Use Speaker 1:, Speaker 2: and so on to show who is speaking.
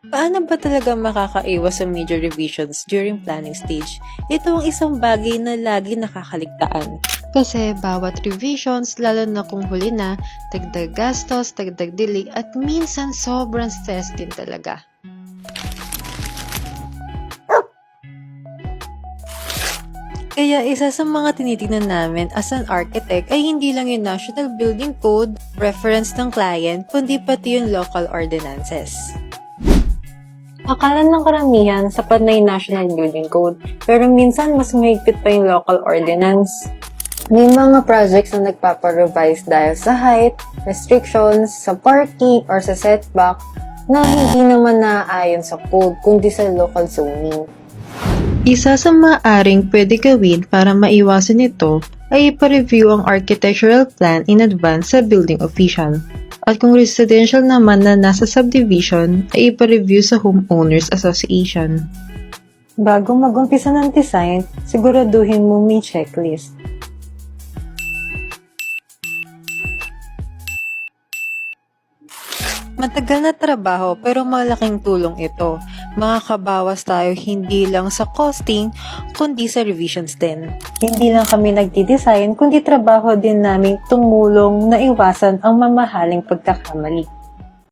Speaker 1: Paano ba talaga makakaiwas sa major revisions during planning stage? Ito ang isang bagay na lagi nakakaligtaan.
Speaker 2: Kasi bawat revisions, lalo na kung huli na, dagdag gastos, dagdag delay, at minsan sobrang stress din talaga.
Speaker 1: Kaya isa sa mga tinitingnan namin as an architect ay hindi lang yung National Building Code, reference ng client, kundi pati yung local ordinances. Akala ng karamihan sapat na yung National Building Code, pero minsan mas mahigpit pa yung local ordinance. May mga projects na nagpaparevise dahil sa height, restrictions, sa parking, or sa setback na hindi naman naaayon sa code kundi sa local zoning.
Speaker 2: Isa sa maaaring pwede gawin para maiwasan ito ay ipa-review ang architectural plan in advance sa building official. At kung residential naman na nasa subdivision, ay ipa-review sa homeowners association.
Speaker 1: Bago mag-umpisa ng design, siguraduhin mo may checklist. Matagal na trabaho pero malaking tulong ito. Makakabawas tayo hindi lang sa costing, kundi sa revisions din. Hindi lang kami nagdi-design, kundi trabaho din namin tumulong na iwasan ang mamahaling pagkakamali.